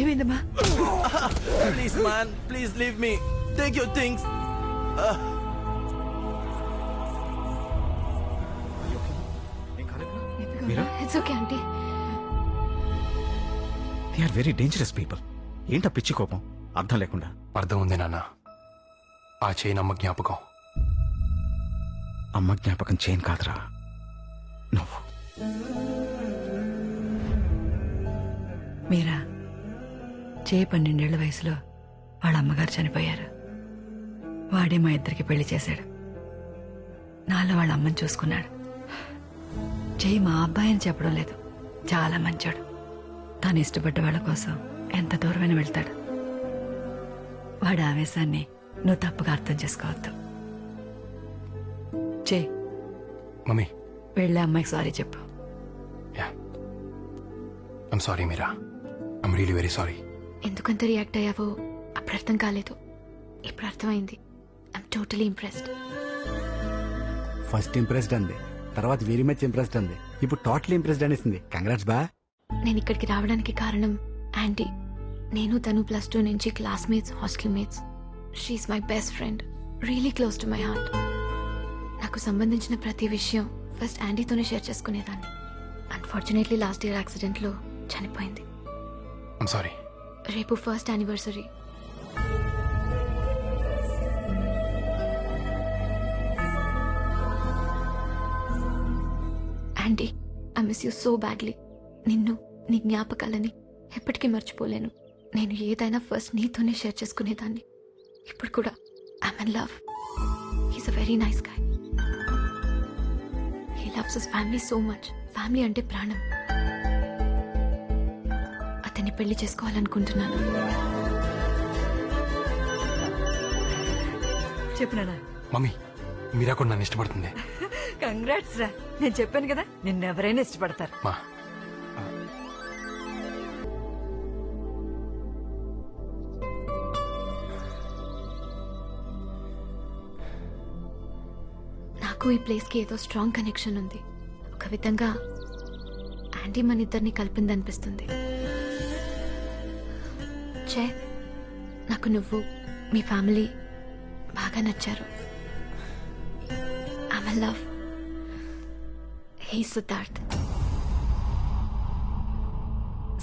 ఏమైందమ్మా? Please, man. Please leave me. Take your things. మీరా? It's okay aunty. They are very dangerous people. ఏంటా పిచ్చి కోపం అర్థం లేకుండా? అర్థం ఉంది నాన్న. ఆ చైన్ అమ్మ జ్ఞాపకం. అమ్మ జ్ఞాపకం చేయను కాదురా నువ్వు. మీరా 12 ఏళ్ల వయసులో వాళ్ళ అమ్మగారు చనిపోయారు. వాడే మా ఇద్దరికి పెళ్లి చేశాడు. నాలో వాళ్ళ అమ్మని చూసుకున్నాడు. జై మా అబ్బాయి అని చెప్పడం లేదు, చాలా మంచోడు. తాను ఇష్టపడ్డ వాళ్ళ కోసం ఎంత దూరమైన వెళ్తాడు. వాడి ఆవేశాన్ని నువ్వు తప్పుగా అర్థం చేసుకోవద్దు. జై మమ్మీ. వెళ్ళే అమ్మాయికి సారీ చెప్పు. Yeah, I'm sorry Meera. I'm really very sorry. ఎందుకంత రియాక్ట్ అయ్యావో అప్పుడు అర్థం కాలేదు, ఇప్పుడు అర్థమైంది. I'm totally impressed. First impressed అంది, తర్వాత వెరీ మచ్ ఇంప్రెస్డ్ అంది, ఇప్పుడు టోటల్ ఇంప్రెస్డ్ అనేసింది. కంగ్రాట్స్ బా. నేను ఇక్కడికి రావడానికి కారణం ఆంటీ. నేను తను +2 నుంచి classmates, hostel mates. She's my best friend, really close to my heart. నాకు సంబంధించిన ప్రతి విషయం ఫస్ట్ ఆంటీతోనే షేర్ చేసుకునేదాన్ని. అన్ఫార్చునేట్లీ లాస్ట్ ఇయర్ యాక్సిడెంట్లో చనిపోయింది. I'm sorry. రేపు first anniversary. Aunty, I miss you so badly. నిన్ను, నీ జ్ఞాపకాలని ఎప్పటికీ మర్చిపోలేను. నేను ఏదైనా ఫస్ట్ నీతోనే షేర్ చేసుకునేదాన్ని. ఇప్పుడు కూడా I'm in love. He's a very nice guy. He loves his family so much. Family అంటే ప్రాణం. అతన్ని పెళ్లి చేసుకోవాలనుకుంటున్నాను. చెప్పునా? మమ్మీ, మీరా కూడా నన్ను ఇష్టపడుతుంది. కంగ్రాట్స్ రా. నేను చెప్పాను కదా, నిన్నెవరైనా ఇష్టపడతారు. మా నాకు ఈ ప్లేస్కి ఏదో స్ట్రాంగ్ కనెక్షన్ ఉంది. ఒక విధంగా ఆంటీ మన ఇద్దరిని కలిపిందనిపిస్తుంది. చే, నాకు నువ్వు, మీ ఫ్యామిలీ బాగా నచ్చారు. I'm in love. Hey Siddharth.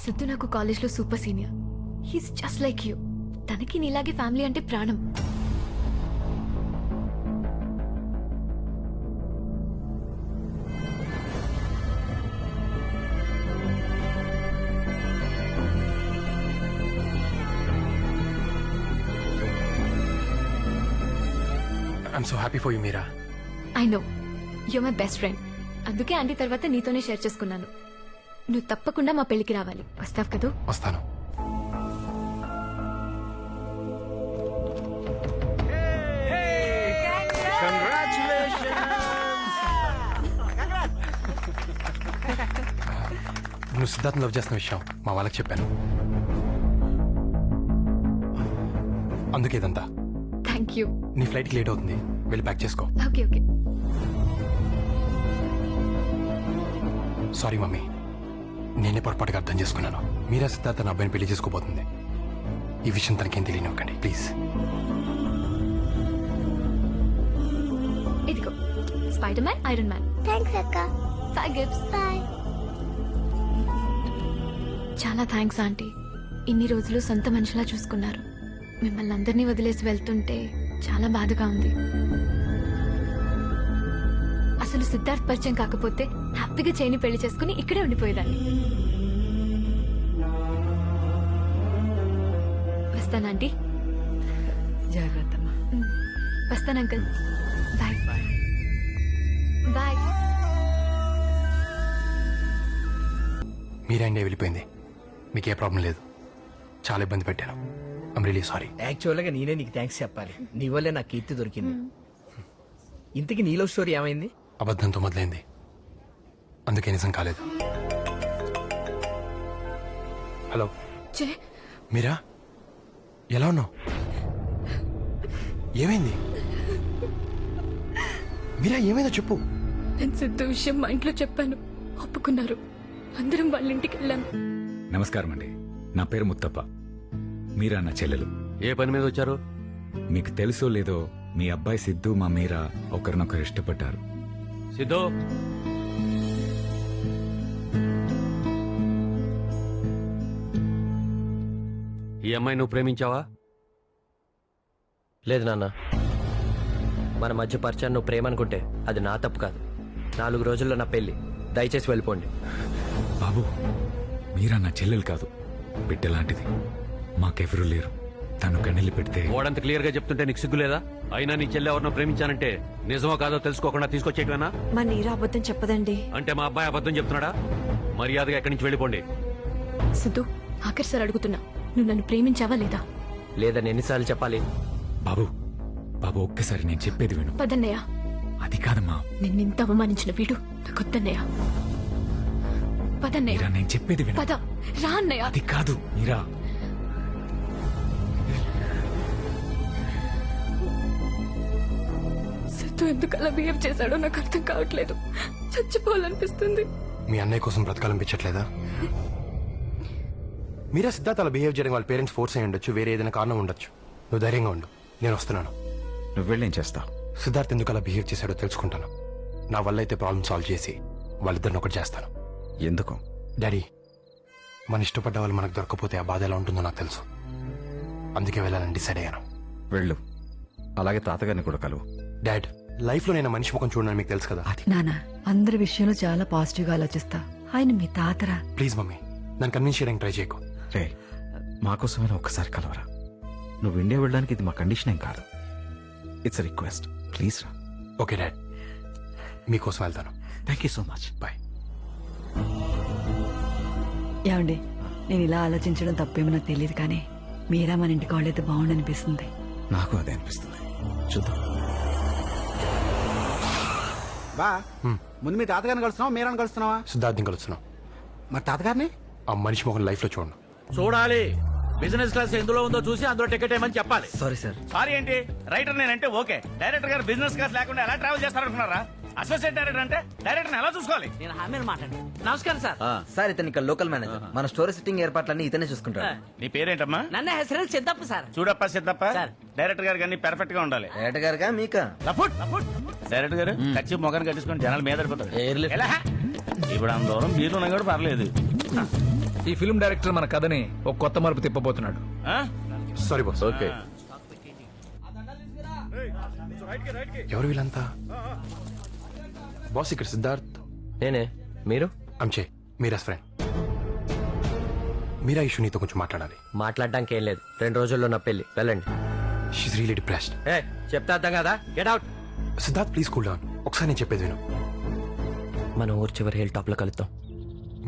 Siddhu నాకు కాలేజ్లో super senior. He's just like you. తనకి నీలాగే ఫ్యామిలీ అంటే ప్రాణం. I'm so happy for you Meera. I know you my best friend. అందుకే ఆంటీ తర్వాత నీతోనే షేర్ చేసుకున్నాను. నువ్వు తప్పకుండా మా పెళ్లికి రావాలి. వస్తావు కదూ? వస్తాను. నువ్వు సిద్ధార్థ్ లవ్ చేస్తున్న విషయం మా వాళ్ళకి చెప్పాను. అందుకే ఇదంతా. Thank you. నీ ఫ్లైట్కి లేట్ అవుతుంది, వెళ్ళి ప్యాక్ చేసుకో. Okay okay. సారీ మమ్మీ, నేనే పొరపాటుగా అర్థం చేసుకున్నాను. మీరా సిద్ధార్థ నా అబ్బాయిని పెళ్లి చేసుకోబోతుంది. ఈ విషయం తనకేం తెలియనివ్వకండి ప్లీజ్. ఇదిగో Spider Man, Iron Man. Thanks అక్క. Bye gifts. బాయ్. చాలా థ్యాంక్స్ ఆంటీ. ఇన్ని రోజులు సొంత మనిషిలా చూసుకున్నారు. మిమ్మల్ని అందరినీ వదిలేసి వెళ్తుంటే చాలా బాధగా ఉంది. అసలు సిద్ధార్థ్ పరిచయం కాకపోతే హ్యాపీగా చేయని పెళ్లి చేసుకుని ఇక్కడే ఉండిపోయేదాన్ని. వస్తానంటీ. జాగ్రత్త. వస్తాను uncle. Bye bye. Meera India వెళ్ళిపోయింది. మీకే ప్రాబ్లం లేదు. చాలా ఇబ్బంది పెట్టాను. I'm really sorry. యాక్చువల్గా నేనే నీకు థ్యాంక్స్ చెప్పాలి. నీ వల్లే నాకు కీర్తి దొరికింది. ఇంతకీ నీలో స్టోరీ ఏమైంది? అబద్ధంతో మొదలైంది, అందుకే నిజం కాలేదు. హలో మీరా, ఎలా ఉన్నావు? ఏమైంది మీరా? ఏమైందో చెప్పు. నేను సిద్ధు విషయం మా ఇంట్లో చెప్పాను. ఒప్పుకున్నారు. అందరం వాళ్ళ ఇంటికి వెళ్ళాను. నమస్కారం అండి. నా పేరు ముత్తప్ప. మీరా నా చెల్లెలు. ఏ పని మీద వచ్చారు? మీకు తెలుసో లేదో మీ అబ్బాయి సిద్ధు మా మీరా ఒకరినొకరు ఇష్టపడ్డారు. సిద్ధు, ఈ అమ్మాయి నువ్వు ప్రేమించావా? లేదు నాన్న, మన మధ్య పరిచయం నువ్వు ప్రేమ అనుకుంటే అది నా తప్పు కాదు. 4 రోజుల్లో నా పెళ్లి, దయచేసి వెళ్ళిపోండి. బాబు, మీరా నా చెల్లెలు కాదు, బిడ్డలాంటిది. మాకెవరూ లేరు. తను కన్నెల్లి పెడితే ఓడంత క్లియర్ గా చెప్తుంటే నీకు సిగ్గులేదా? అయినా నీ చెల్లె ఎవరినో ప్రేమించానంటే నిజమో కాదో తెలుసుకోకుండా తీసుకొచ్చేయటమేనా? మా నీరా అబద్ధం చెప్పదండి. అంటే మా అబ్బాయి అబద్ధం చెప్తున్నాడా? మర్యాదగా ఎక్కడి నుంచి వెళ్ళిపోండి. సిద్ధు, ఆఖరి సార్ అడుగుతున్నా, నువ్వు నన్ను ప్రేమించావా లేదా? లేదని ఎన్నిసార్లు చెప్పాలి? బాబు, బాబు ఒక్కసారి నేను చెప్పేది విను. పదన్నయ్య. అది కాదమ్మా. నిన్నింత అవమానించిన వీడు నాకొద్దన్నయ్య. పదన్నయ్య. మీరా, నేను చెప్పేది విను. పద, రా అన్నయ్య. అది కాదు మీరా. సిద్ధు ఎందుకు అలా బిహేవ్ చేశాడో నాకు అర్థం కావట్లేదు. చచ్చిపోవాలనిపిస్తుంది. మీ అన్నయ్య కోసం బ్రతకాలనిపించట్లేదా? మీరా సిద్ధార్థ అలా బిహేవ్ చేయడం వాళ్ళ పేరెంట్స్ ఫోర్స్ అయ్యి ఉండొచ్చు, వేరే ఏదైనా కారణం ఉండొచ్చు. నువ్వు ధైర్యంగా ఉండు, నేను వస్తున్నాను. నువ్వు వెళ్ళేం చేస్తావు? సిద్ధార్థ్ ఎందుకు అలా బిహేవ్ చేశాడో తెలుసుకుంటాను. నా వల్ల అయితే ప్రాబ్లం సాల్వ్ చేసి వాళ్ళిద్దరిని ఒకటి చేస్తాను. ఎందుకు? డాడీ, మన ఇష్టపడ్డ వాళ్ళు మనకు దొరకపోతే ఆ బాధ ఎలా ఉంటుందో నాకు తెలుసు. అందుకే వెళ్ళాలని డిసైడ్ అయ్యాను. వెళ్ళు. అలాగే తాతగారిని కూడా కలువు. డాడ్, లైఫ్ లో నేను మనిషి ముఖం చూడని మీకు తెలుసు కదా. నానా, అందరి విషయంలో చాలా పాజిటివ్ గా ఆలోచిస్తా. ఆయన మీ తాతరా. ప్లీజ్ మమ్మీ, నన్ను కన్విన్స్ చేయడానికి ట్రై చేయకు. రే, మాకోసమైనా ఒక్కసారి కలవరా. నువ్వు ఇండియా వెళ్ళడానికి ఇది మా కండిషన్ ఏం కాదు. It's request. ప్లీజ్ రా. ఓకే డాడ్, మీకోసం వెళ్తాను. Thank you so much. Bye. ఏమండి, నేను ఇలా ఆలోచించడం తప్పేమో నాకు తెలియదు, కానీ మీరా మన ఇంటికి వాళ్ళైతే బాగుండనిపిస్తుంది. నాకు అదే అనిపిస్తుంది. చూద్దాం. బా, ముందు మీ తాతగారిని కలుస్తున్నావా మీరాని కలుస్తున్నావా? సిద్ధార్థని కలుస్తున్నాం. మరి తాతగారిని ఆ మనిషి ముఖం లైఫ్ లో చూడండి. చూడాలి. బిజినెస్ క్లాస్ ఎందులో ఉందో చూసి అందులో టికెట్ ఏమని చెప్పాలి. Sorry sir. సారీ ఏంటి? రైటర్ నేనంటే ఓకే, డైరెక్టర్ గారు బిజినెస్ క్లాస్ లేకుండా ఎలా ట్రావెల్ చేస్తారనుకున్నారా? అసోసియేట్ డైరెక్టర్ అంటే డైరెక్టర్ ఎలా చూసుకోవాలి? నేను హామీలు మాట్లాడి. నమస్కారం సార్. సార్, ఇతను ఇక్కడ లోకల్ మేనేజర్. మన స్టోరీ సిట్టింగ్ ఏర్పాట్లన్నీ ఇతనే చూసుకుంటాడు. నీ పేరేంటమ్మా? ನನ್ನ ಹೆಸರು ಸಿದ್ದಪ್ಪ ಸರ್. చూడప్ప సిద్ధప్ప, సార్. డైరెక్టర్ గారికి అన్ని పెర్ఫెక్ట్ గా ఉండాలి. డైరెక్టర్ గారుగా మీకా? డైరెక్టర్ గారు కచ్చి మొగన్ కట్టించుకొని జనాలు మీద పడిపోతారు. ఇప్పుడు అంత దూరం బీర్లు ఉన్నా కూడా పర్లేదు. ఈ ఫిల్మ్ డైరెక్టర్ మన కథని ఒక కొత్త మలుపు తిప్పబోతున్నాడు. Sorry boss. ఓకే. ఎవరు వీళ్ళంతా? బాస్, ఇక్కడ సిద్ధార్థ్. నేనే. మీరు? అంచే, మీరా ఫ్రెండ్. మీరా ఇష్యూ నీతో కొంచెం మాట్లాడాలి. మాట్లాడడానికి ఏం లేదు, 2 రోజుల్లో నా పెళ్లి, వెళ్ళండి. She's really depressed. చెప్తా అర్థం కదా, get out. Siddharth, please cool down. ఒకసారి నేను చెప్పేది విను. మన ఊరు చివరి హిల్ టాప్ లో కలుద్దాం.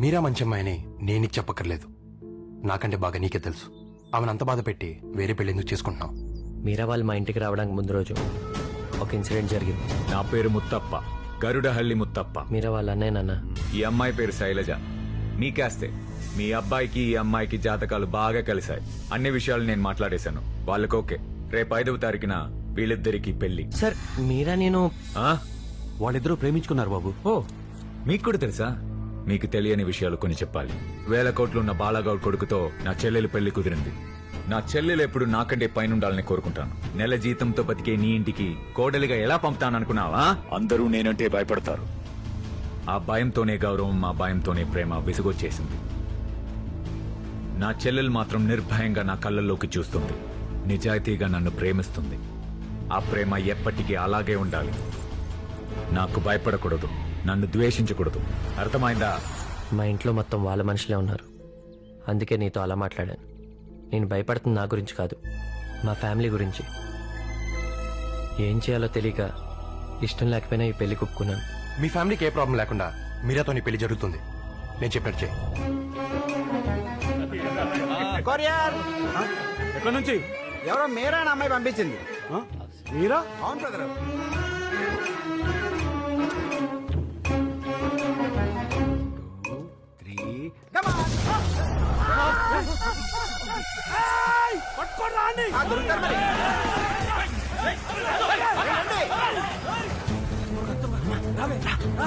మీరా మంచి అమ్మాయిని నేను నీకు చెప్పక్కర్లేదు, నాకంటే బాగా నీకే తెలుసు. ఆమెను అంత బాధ పెట్టి వేరే పెళ్లి ఎందుకు చేసుకుంటున్నావు? మీరా వాళ్ళు మా ఇంటికి రావడానికి ముందు రోజు ఒక ఇన్సిడెంట్ జరిగింది. నా పేరు ముత్తప్ప, గరుడహల్లి ముత్తప్ప. మీరా వాళ్ళ అన్నయ్య నాన్న. ఈ అమ్మాయి పేరు శైలజ. మీకేస్తే మీ అబ్బాయికి ఈ అమ్మాయికి జాతకాలు బాగా కలిశాయి. అన్ని విషయాలు నేను మాట్లాడేశాను. వాళ్ళకి ఓకే. రేపు 5వ తారీఖున వీళ్ళిద్దరికి పెళ్లి. సార్, మీరా నేను వాళ్ళిద్దరూ ప్రేమించుకున్నారు బాబు. ఓ, మీకు కూడా తెలుసా? మీకు తెలియని విషయాలు కొన్ని చెప్పాలి. 1000 కోట్లున్న బాలాగౌడ్ కొడుకుతో నా చెల్లెలు పెళ్లి కుదిరింది. నా చెల్లెలు ఎప్పుడు నాకంటే పైనుండాలని కోరుకుంటాను. నెల జీతంతో బతికే నీ ఇంటికి కోడలిగా ఎలా పంపుతాననుకున్నావా? అందరూ నేనంటే భయపడతారు. ఆ భయంతోనే గౌరవం, మా భయంతోనే ప్రేమ విసుగొచ్చేసింది. నా చెల్లెలు మాత్రం నిర్భయంగా నా కళ్ళల్లోకి చూస్తుంది, నిజాయితీగా నన్ను ప్రేమిస్తుంది. ఆ ప్రేమ ఎప్పటికీ అలాగే ఉండాలి. నాకు భయపడకూడదు, నన్ను ద్వేషించకూడదు. అర్థమైందా? మా ఇంట్లో మొత్తం వాళ్ళ మనుషులే ఉన్నారు, అందుకే నీతో అలా మాట్లాడాను. నేను భయపడుతుంది నా గురించి కాదు, మా ఫ్యామిలీ గురించి. ఏం చేయాలో తెలియక ఇష్టం లేకపోయినా ఈ పెళ్లి కుప్పుకున్నాను. మీ ఫ్యామిలీకి ఏ ప్రాబ్లం లేకుండా మీరాతో నీ పెళ్లి జరుగుతుంది. నేను చెప్పినట్టు చేయి. ఎక్కడి నుంచి? ఎవరో మీరా అని అమ్మాయి పంపించింది. మీరా? అవును బ్రదర్.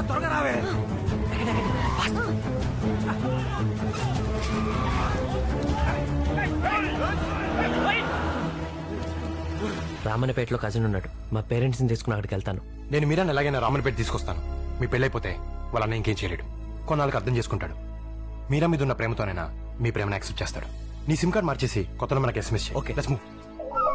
త్వరగా రావే. రామన్నపేటలో కజిన్ ఉన్నాడు. మా పేరెంట్స్ని తీసుకుని అక్కడికి వెళ్తాను. నేను మీరాని ఎలాగైనా రామన్పేట తీసుకొస్తాను. మీ పెళ్ళైపోతే వాళ్ళ అన్న ఇంకేం చేయలేడు. కొన్నాళ్ళకి అర్థం చేసుకుంటాడు. మీరా మీద ఉన్న ప్రేమతోనైనా మీ ప్రేమను యాక్సెప్ట్ చేస్తాడు. నీ సిమ్ కార్డ్ మార్చేసి కొత్త మనకి ఎస్ఎంఎస్. Okay, let's move.